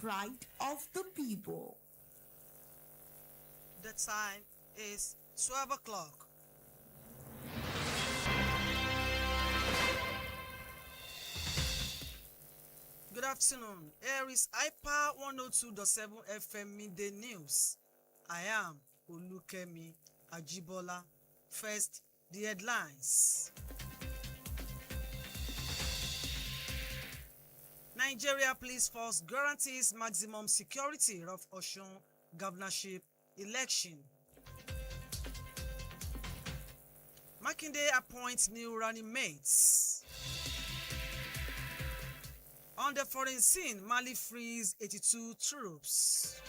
right of the people. The time is 12 o'clock. Good afternoon. Here is IPA 102.7 FM Midday News. I am Olukemi Ajibola. First, the headlines. Nigeria Police Force guarantees maximum security of Osun governorship election. Makinde appoints new running mates. On the foreign scene, Mali frees 82 troops.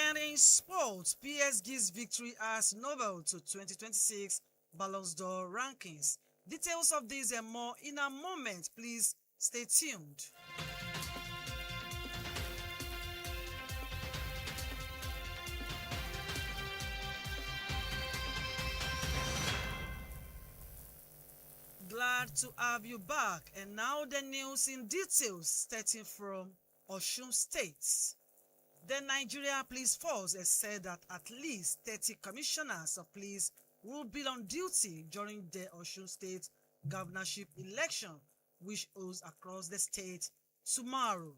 And in sports, PSG's victory adds Nobel to 2026 Ballon d'Or rankings. Details of this and more in a moment. Please stay tuned. Glad to have you back. And now the news in details, starting from Osun State. The Nigeria Police Force has said that at least 30 commissioners of police will be on duty during the Osun State governorship election, which holds across the state tomorrow.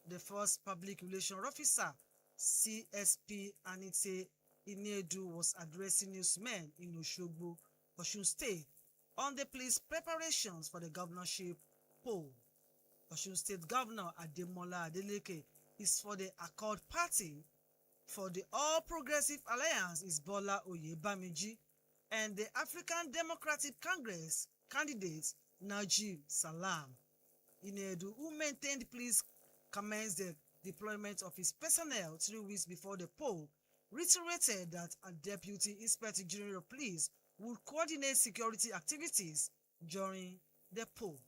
The first public relations officer, CSP Anite Inedu, was addressing newsmen in Osogbo, Osun State, on the police preparations for the governorship poll. Osun State Governor Ademola Adeleke is for the Accord Party. For the All Progressive Alliance is Bola Oyebamiji, and the African Democratic Congress candidate Najib Salam. Inedu, who maintained police commenced the deployment of his personnel 3 weeks before the poll, reiterated that a Deputy Inspector General of Police would coordinate security activities during the poll.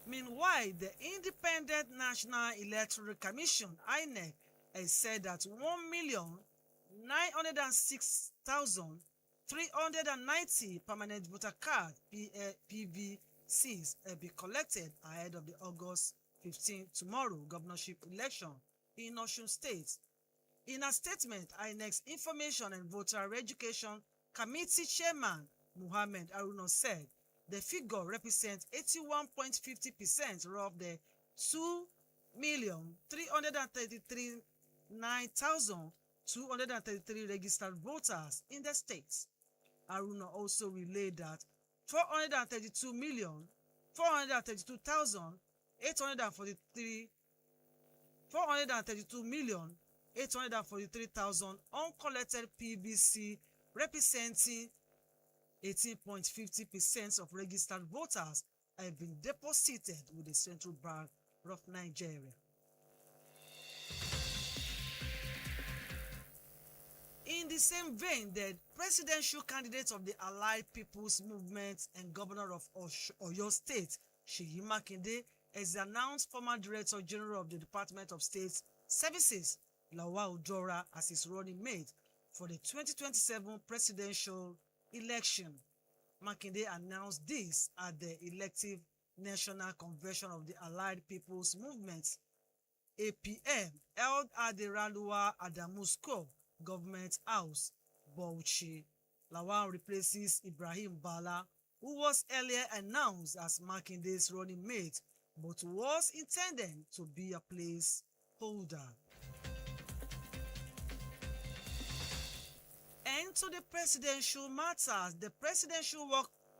Meanwhile, the Independent National Electoral Commission, INEC, has said that 1,906,390 permanent voter card PVCs have been collected ahead of the August 15 tomorrow governorship election in Osun State. In a statement, INEC's Information and Voter Education Committee Chairman Muhammad Haruna said the figure represents 81.50% of the 2,339,233 registered voters in the state. Haruna also relayed that 432,843,000 uncollected PVC, representing 18.50% of registered voters, have been deposited with the Central Bank of Nigeria. In the same vein, the presidential candidate of the Allied People's Movement and governor of Oyo State, Seyi Makinde, has announced former Director General of the Department of State Services, Lawal Dora, as his running mate for the 2027 presidential election. Makinde announced this at the elective National Convention of the Allied People's Movement, APM, held at the Raluwa Adamu Square, Government House, Bauchi. Lawal replaces Ibrahim Bala, who was earlier announced as Makinde's running mate, but was intended to be a placeholder. And to the presidential matters, the Presidential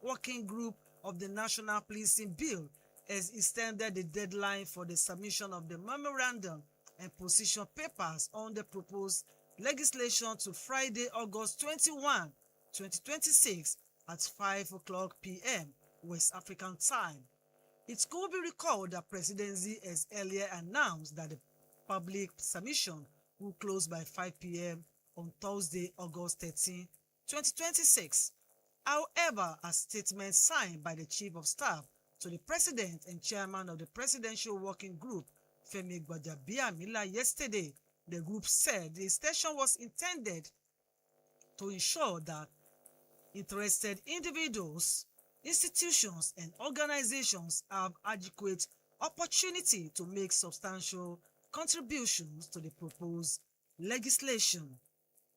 Working Group of the National Policing Bill has extended the deadline for the submission of the memorandum and position papers on the proposed legislation to Friday, August 21, 2026 at 5 o'clock p.m. West African time. It could be recalled that Presidency has earlier announced that the public submission will close by 5 p.m. on Thursday, August 13, 2026. However, a statement signed by the Chief of Staff to the President and Chairman of the Presidential Working Group, Femi Gbajabiamila, yesterday, the group said the extension was intended to ensure that interested individuals institutions and organizations have adequate opportunity to make substantial contributions to the proposed legislation.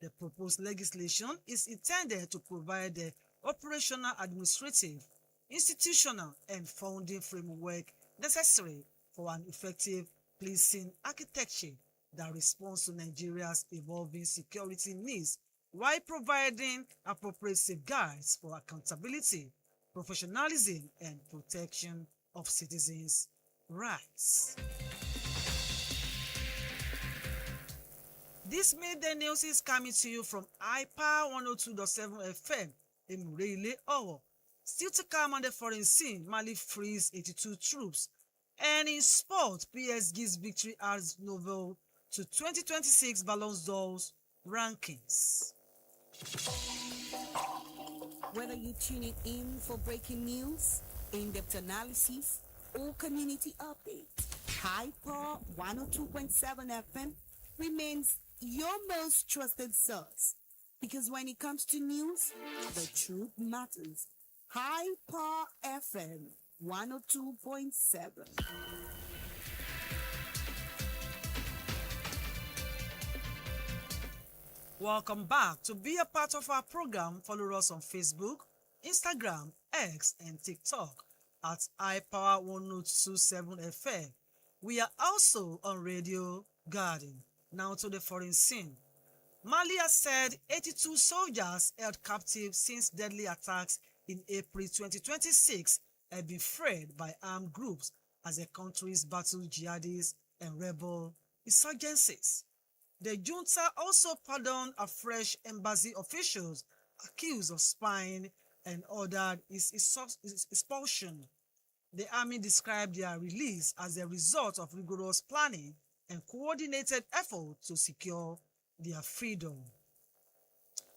The proposed legislation is intended to provide the operational, administrative, institutional, and funding framework necessary for an effective policing architecture that responds to Nigeria's evolving security needs while providing appropriate safeguards for accountability, professionalism, and protection of citizens' rights. This midday news is coming to you from IPA 102.7 FM in Murele, Owo. Still to come on the foreign scene, Mali frees 82 troops. And in sport, PSG's victory adds novel to 2026 Ballon d'Or rankings. Whether you're tuning in for breaking news, in-depth analysis, or community updates, Hyper 102.7 FM remains your most trusted source. Because when it comes to news, the truth matters. Hyper FM 102.7. Welcome back. To be a part of our program, follow us on Facebook, Instagram, X, and TikTok at iPower 1027 FM. We are also on Radio Garden. Now to the foreign scene. Mali has said 82 soldiers held captive since deadly attacks in April 2026 have been freed by armed groups as the country's battled jihadists and rebel insurgencies. The junta also pardoned afresh embassy officials accused of spying and ordered his expulsion. The army described their release as a result of rigorous planning and coordinated effort to secure their freedom.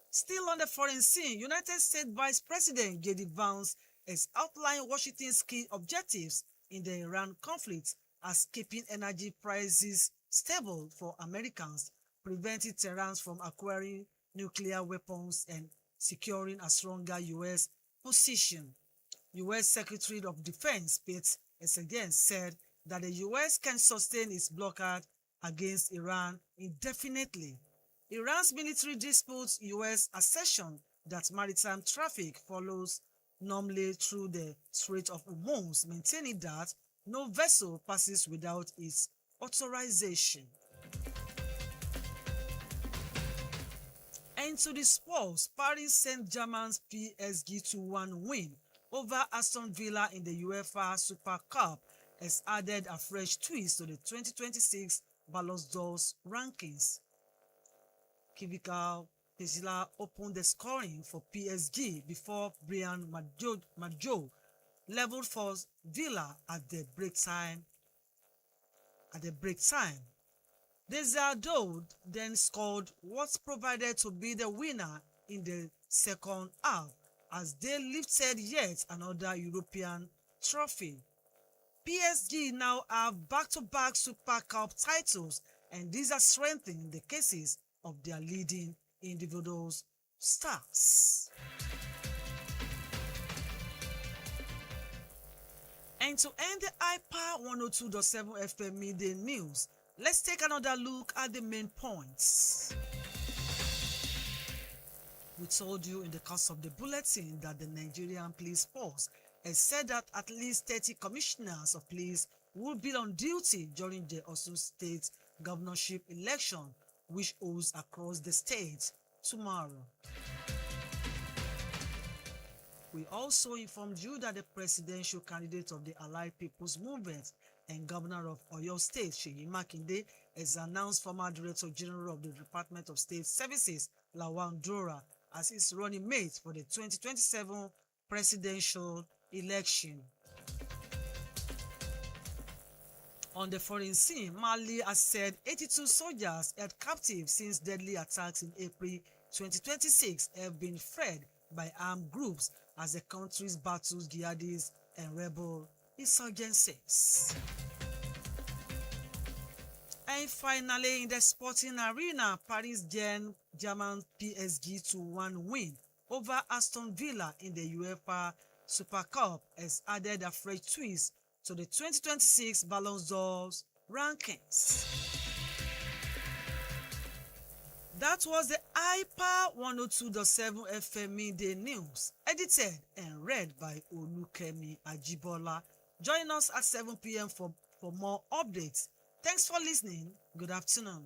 Still on the foreign scene, United States Vice President J.D. Vance has outlined Washington's key objectives in the Iran conflict as keeping energy prices stable for Americans, preventing Tehran from acquiring nuclear weapons, and securing a stronger U.S. position. U.S. Secretary of Defense Pete Hegseth said that the U.S. can sustain its blockade against Iran indefinitely. Iran's military disputes U.S. assertion that maritime traffic follows normally through the Strait of Hormuz, maintaining that no vessel passes without its authorization. And to the sports, Paris Saint-Germain's PSG 2-1 win over Aston Villa in the UEFA Super Cup has added a fresh twist to the 2026 Ballon d'Or rankings. Kivika Pesila opened the scoring for PSG before Brian Majo leveled for Villa at the break time. Desardo then scored what's provided to be the winner in the second half as they lifted yet another European trophy. PSG now have back-to-back Super Cup titles, and these are strengthening the cases of their leading individual stars. And to end the IPA 102.7 FM midday news, let's take another look at the main points. We told you in the course of the bulletin that the Nigerian Police Force has said that at least 30 commissioners of police will be on duty during the Osun State governorship election, which holds across the state tomorrow. We also informed you that the presidential candidate of the Allied People's Movement and Governor of Oyo State, Seyi Makinde, has announced former Director General of the Department of State Services, Lawan Dora, as his running mate for the 2027 presidential election. On the foreign scene, Mali has said 82 soldiers held captive since deadly attacks in April 2026 have been freed by armed groups as the country's battles jihadists and rebel insurgencies. And finally, in the sporting arena, Paris Saint-Germain PSG 2-1 win over Aston Villa in the UEFA Super Cup has added a fresh twist to the 2026 Ballon d'Or rankings. That was the Hyper 102.7 FM Midday News, edited and read by Olukemi Ajibola. Join us at 7 p.m. for more updates. Thanks for listening. Good afternoon.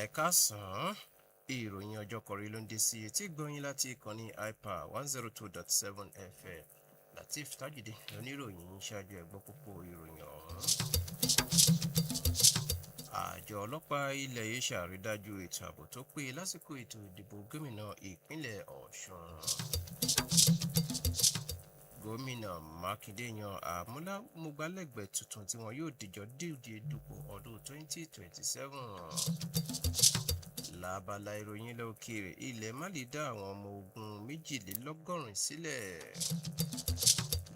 Ẹ̀kásán ìròyìn ọjọ́ kọrí ló ń dé sí etí gbọ́yìn láti ìkànnì Hyper 102.7 FM. Lateef Tajide oníròyìn ṣáájú ẹ̀gbọ́n púpọ̀ ìròyìn ọ̀hún. Àjọ ọlọ́pàá ilẹ̀ yìí ṣàrídájú ètò ààbò tó pé lásìkò ètò ìdìbò gómìnà ìpínlẹ̀ Ọ̀ṣun. Gómìnà Mákindé yan àmúgbálẹ́gbẹ̀ẹ́ tuntun tí wọn yóò dìjọ díje dupò ọdún 2027. Lábala ìròyìn ilẹ̀ òkèèrè ilẹ̀ Mali dá àwọn ọmọ ogun 82 sílẹ̀.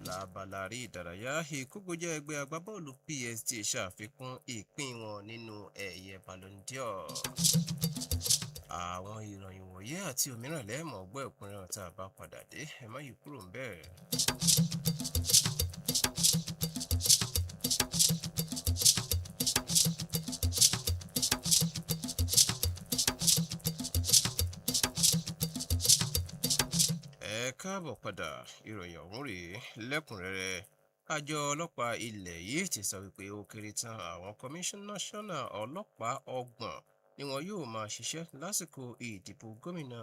Lábala rí ìdárayá ìkógojá ẹgbẹ́ agbábọ́ọ̀lù PSG ṣàfikún ìpín wọn nínú ẹ̀yẹ Ballon d'Or. Àwọn ìròyìn wọ̀nyí àti òmíràn lẹ́ẹ̀mọ́ gbọ́ ìpínlẹ̀ ọ̀tá bá padà dé ẹ má yí kúrò ń bẹ́ẹ̀. Káàbọ̀ padà ìròyìn ọ̀hún rèé lẹ́kùnrẹ́rẹ́. Àjọ ọlọ́pàá ilẹ̀ yìí ti sọ wípé ó kéré tán àwọn kọmíṣánná ọlọ́pàá 30 ni wọn yóò máa ṣiṣẹ́ lásìkò ìdìbò gómìnà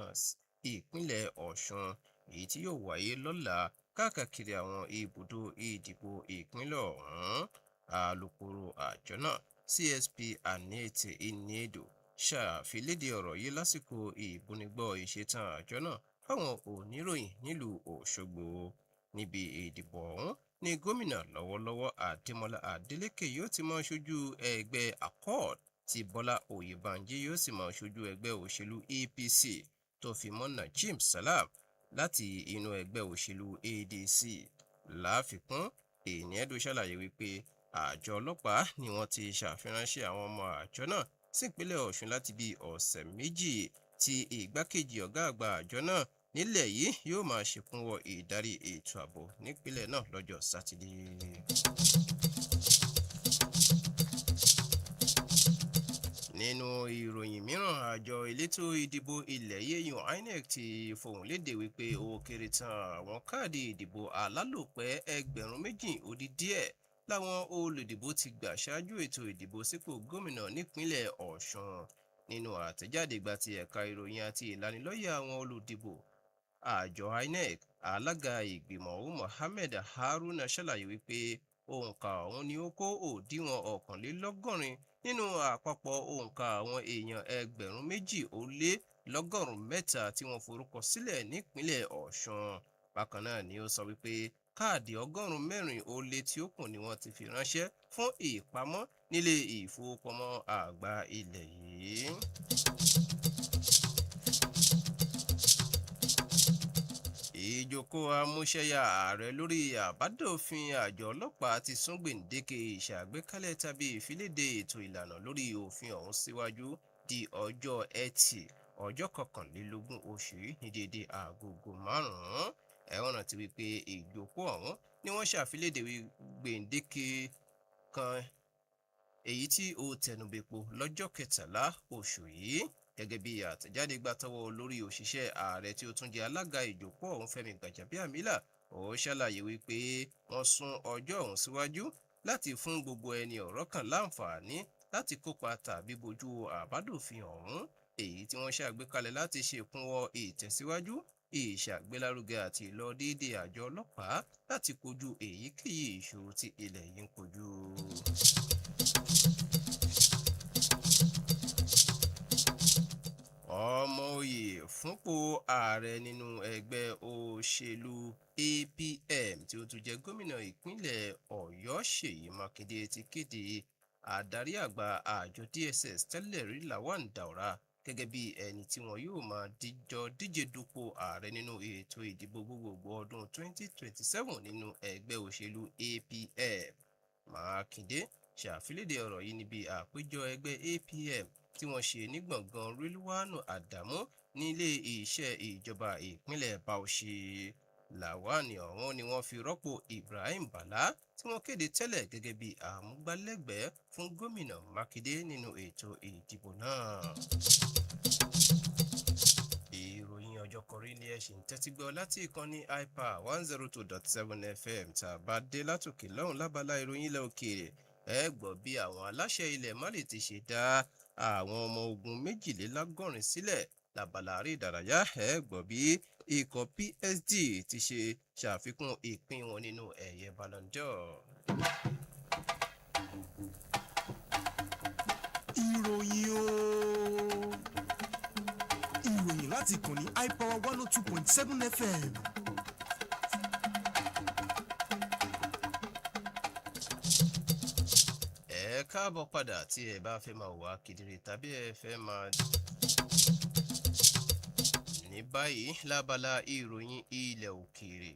ìpínlẹ̀ Ọ̀ṣun èyí tí yóò wáyé lọ́la káàkiri àwọn ibùdó ìdìbò ìpínlẹ̀ ọ̀hún. Alukoro àjọ náà CSP Anete Iniedo ṣàfilédè ọ̀rọ̀ yìí lásìkò ìbúnigbọ́ ìṣetán àjọ náà fáwọn oníròyìn nílùú Òṣogbo. Níbi ìdìbò ọ̀hún ni gómìnà lọ́wọ́lọ́wọ́ Adémọ́lá Adélékè yóò ti máa ṣojú ẹgbẹ́ Accord tí Bọ́lá Oyèbánjí yóò sì máa ṣojú ẹgbẹ́ òṣèlú APC tó fi mọ́ Najim Salam láti inú ẹgbẹ́ òṣèlú ADC. Láfikún Iniedo ṣàlàyé wípé àjọ ọlọ́pàá ni wọ́n ti ṣàfiránṣẹ́ àwọn ọmọ àjọ náà sí ìpínlẹ̀ Ọ̀ṣun láti bí ọ̀sẹ̀ méjì tí ìgbákejì ọ̀gá àgbà àjọ náà nílẹ̀ yìí yóò máa ṣèkúnwọ́ ìdarí ètò ààbò nípínlẹ̀ náà lọ́jọ́ Sátidé. Nínú ìròyìn mìíràn àjọ elétò ìdìbò ilẹ̀ yíyan INEC ti fohùn lédè wípé ó kéré tán àwọn káàdì ìdìbò alálòpẹ́ 2,000 ó dín díẹ̀ láwọn olùdìbò ti gbà ṣáájú ètò ìdìbò sípò gómìnà nípínlẹ̀ Ọ̀ṣun. Nínú àtẹ̀jáde ìgbà tí ẹ̀ka ìròyìn àti ìlanilọ́yẹ̀ àwọn olùdìbò àjọ INEC alága ìgbìmọ̀ Mohammed Haruna ṣàlàyé wípé òǹkà ọ̀hún ni ó kó òdiwọ̀n 81 nínú àpapọ̀ òǹkà àwọn èèyàn 2,203 tí wọ́n forúkọ sílẹ̀ nípínlẹ̀ Ọ̀ṣun. Bákan náà ni ó sọ wípé káàdì 400 tí ó kù ni wọ́n ti fi ránṣẹ́ fún ìpamọ́ nílé ìfowópamọ́ àgbà ilẹ̀ yìí. Ìjókòó amúṣẹ́yà ààrẹ lórí àbádòfin àjọ ọlọ́pàá ti sún gbèǹdéke ìṣàgbékalẹ̀ tàbí ìfiléde ètò ìlànà lórí òfin ọ̀hún síwájú di ọjọ́ Ẹtì ọjọ́ 21 oṣù yìí ní déédé agogo 5. Ẹ̀wọ̀n rántí wípé ìjókòó ọ̀hún ni wọ́n ṣàfiléde gbèǹdéke kan èyí tí ó tẹnubẹ́po lọ́jọ́ 13 oṣù yìí. Gẹ́gẹ́ bí àtẹ̀jáde gbàtọwọ́ olórí òṣìṣẹ́ ààrẹ tí ó tún jẹ́ alága ìjókòó ọ̀hún Fẹ́mi Gbàjàbíàmílà ó ṣàlàyé wípé wọ́n sún ọjọ́ ọ̀hún síwájú láti fún gbogbo ẹni ọ̀rọ̀ kan láǹfààní láti kópa tàbí bójú àbádòfin ọ̀hún èyí tí wọ́n ṣàgbékalẹ̀ láti ṣèkúnwọ́ ìtẹ̀síwájú ìṣàgbélárugẹ àti ìlọdéédé àjọ ọlọ́pàá láti kojú èyíkéyìí ìṣòro tí ilẹ̀ yìí ń kojú. fúnpò ààrẹ nínú ẹgbẹ́ òṣèlú APM tí ó tún jẹ́ gómìnà ìpínlẹ̀ Ọ̀yọ́ Ṣèyí Mákindé ti kéde adarí àgbà àjọ DSS tẹ́lẹ̀ rí Lawan Daura gẹ́gẹ́ bí ẹni tí wọn yóò máa díje dupò ààrẹ nínú ètò ìdìbò gbogbogbò ọdún 2027 nínú ẹgbẹ́ òṣèlú APM. Mákindé ṣàfilédè ọ̀rọ̀ yìí níbi àpéjọ ẹgbẹ́ APM tí wọ́n ṣe ní gbọ̀ngàn Rilwanu Adamu nílé iṣẹ́ ìjọba ìpínlẹ̀ Bauchi. Lawan ọ̀hún ni wọ́n fi rọ́pò Ibrahim Bala tí wọ́n kéde tẹ́lẹ̀ gẹ́gẹ́ bí àmúgbálẹ́gbẹ̀ẹ́ fún gómìnà Mákindé nínú ètò ìdìbò náà. Ìròyìn ọjọ́ kọrí ni ẹ ṣì ń tẹ́tí gbọ́ láti ìkànnì iPa 102.7 FM tá a bá dé látòkè lọ́hùn lábala ìròyìn ilẹ̀ òkèèrè ẹ gbọ́ bí àwọn aláṣẹ ilẹ̀ Mali ti ṣe dá àwọn ọmọ ogun 22 sílẹ̀ lábala àrí ìdárayá ẹ gbọ́ bí ikọ̀ PSG ti ṣe ṣàfikún ìpín wọn nínú ẹ̀yẹ Ballon d'Or. ìròyìn láti ìkànnì iPower 102.7 FM. Ẹ káàbọ̀ padà tí ẹ bá fẹ́ máa wá kedere tàbí ẹ fẹ́ máa ní báyìí lábala ìròyìn ilẹ̀ òkèèrè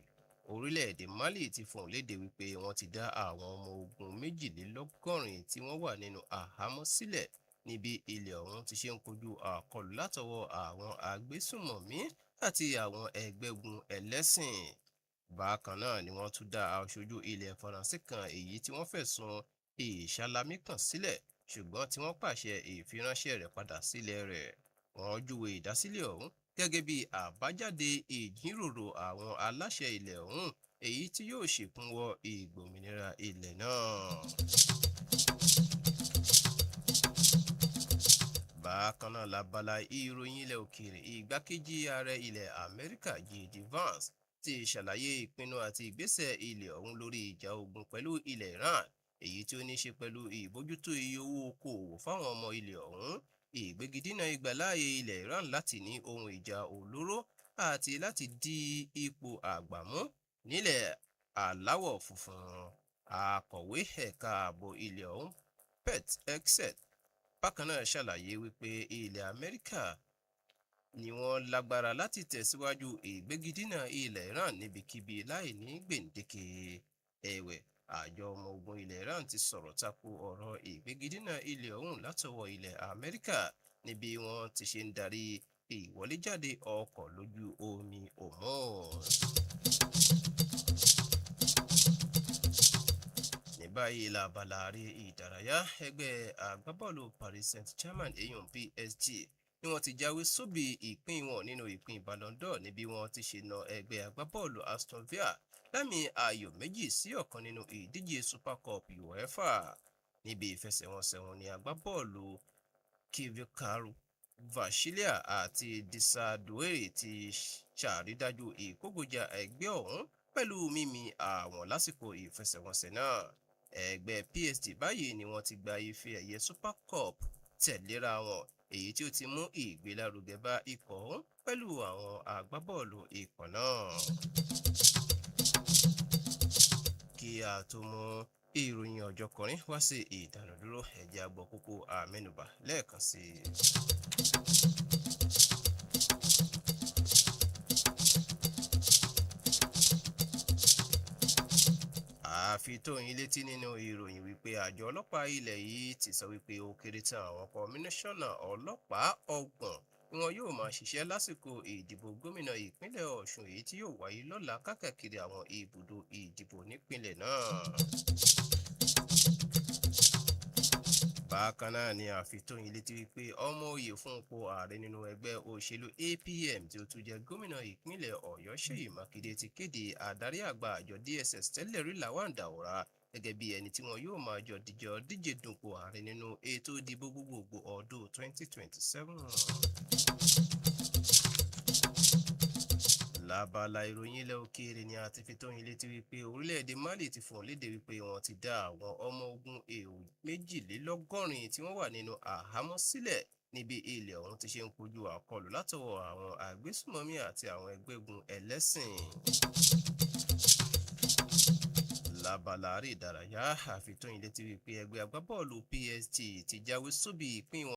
orílẹ̀-èdè Mali ti fọ̀n léde wípé wọ́n ti dá àwọn ọmọ ogun 22 tí wọ́n wà nínú àhámọ́ sílẹ̀ níbi ilẹ̀ ọ̀hún ti ṣe ń kojú àkọlù látọwọ́ àwọn agbésùnmọ̀mí àti àwọn ẹgbẹ́gun ẹlẹ́sìn. Bákan náà ni wọ́n tún dá aṣojú ilẹ̀ Faransé kan èyí tí wọ́n fẹ̀sùn ìṣàlámí kan sílẹ̀ ṣùgbọ́n tí wọ́n pàṣẹ ìfiránṣẹ́ rẹ̀ padà sílẹ̀ rẹ̀. Wọ́n júwe ìdásílẹ̀ ọ̀hún gẹ́gẹ́ bí àbájáde ìjíròrò àwọn aláṣẹ ilẹ̀ ọ̀hún èyí tí yóò ṣèkúnwọ́ ìgbòmìnira ilẹ̀ náà. Bákan náà lábala ìròyìn ilẹ̀ òkèèrè igbákejì ààrẹ ilẹ̀ Amẹ́ríkà J.D. Vance ti ṣàlàyé ìpinnu àti ìgbésẹ̀ ilẹ̀ ọ̀hún lórí ìjà ogun pẹ̀lú ilẹ̀ Iran èyí tí ó ní ṣe pẹ̀lú ìbójútó iye owó okòòwò fáwọn ọmọ ilẹ̀ ọ̀hún ìgbégidínà ìgbàláàyè ilẹ̀ Iran láti ní ohun ìjà olóró àti láti dí ipò àgbàmú nílẹ̀ aláwọ̀ funfun. Akọ̀wé ẹ̀ka ààbò ilẹ̀ ọ̀hún Pete Hegseth bákan náà ṣàlàyé wípé ilẹ̀ Amẹ́ríkà ni wọ́n lágbára láti tẹ̀síwájú ìgbégidínà ilẹ̀ Iran níbikíbi láì ní gbèǹdéke. Ẹ̀wẹ̀ àjọ ọmọ ogun ilẹ̀ Iran ti sọ̀rọ̀ tako ọ̀rọ̀ ìgbégidínà ilẹ̀ ọ̀hún látọwọ́ ilẹ̀ Amẹ́ríkà níbi wọ́n ti ṣe ń darí ìwọléjáde ọkọ̀ lójú omi Hormuz. Ní báyìí lábala àrí ìdárayá ẹgbẹ́ agbábọ́ọ̀lù Paris Saint-Germain èèyàn PSG ni wọ́n ti jáwé sóbì ìpín wọn nínú ìpín Ballon d'Or níbi wọ́n ti ṣe na ẹgbẹ́ agbábọ́ọ̀lù Aston Villa lámì ayò 2-1 nínú ìdíje Super Cup UEFA. Níbi ìfẹsẹ̀wọnsẹ̀ wọn ni agbábọ́ọ̀lù Kvaratskhelia àti Disa Doué ti ṣàrídájú ìkógojá ẹgbẹ́ ọ̀hún pẹ̀lú mímì àwọn lásìkò ìfẹsẹ̀wọnsẹ̀ náà. Ẹgbẹ́ PSG báyìí ni wọ́n ti gba ife ẹ̀yẹ Super Cup tẹ̀léra wọn èyí tí ó ti mú ìgbélárugẹ bá ikọ̀ ọ̀hún pẹ̀lú àwọn agbábọ́ọ̀lù ikọ̀ náà. Kí a tó mú ìròyìn ọjọ́ kọrin wá sí ìdánudúró ẹ jẹ́ á gbọ́ kókó àmẹ́nubà lẹ́ẹ̀kan sí i. Àfi tó yín létí nínú ìròyìn wípé àjọ ọlọ́pàá ilẹ̀ yìí ti sọ wípé ó kéré tán àwọn kọmíṣánná ọlọ́pàá 30 ni wọn yóò máa ṣiṣẹ́ lásìkò ìdìbò gómìnà ìpínlẹ̀ Ọ̀ṣun èyí tí yóò wáyé lọ́la káàkiri àwọn ibùdó ìdìbò nípínlẹ̀ náà. Bákan náà ni àfitóyin létí wípé ọmọ oyè fún ipò ààrẹ nínú ẹgbẹ́ òṣèlú APM tí ó tún jẹ́ gómìnà ìpínlẹ̀ Ọ̀yọ́ Ṣèyí Mákindé ti kéde adarí àgbà àjọ DSS tẹ́lẹ̀ rí Lawan Daura gẹ́gẹ́ bí ẹni tí wọn yóò máa jọ díje dupò ààrẹ nínú ètò ìdìbò gbogbogbò ọdún 2027. Lábala ìròyìn ilẹ̀ òkèèrè ni a ti fi tó yín létí wípé orílẹ̀-èdè Mali ti fọ̀n léde wípé wọ́n ti dá àwọn ọmọ ogun 22 tí wọ́n wà nínú àhámọ́ sílẹ̀ níbi ilẹ̀ ọ̀hún ti ṣe ń kojú àkọlù látọwọ́ àwọn agbésùmọ̀mí àti àwọn ẹgbẹ́gun ẹlẹ́sìn. Lábala eré ìdárayá àfitóyin létí wípé ẹgbẹ́ agbábọ́ọ̀lù PSG ti jáwé sóbì ìpín wọn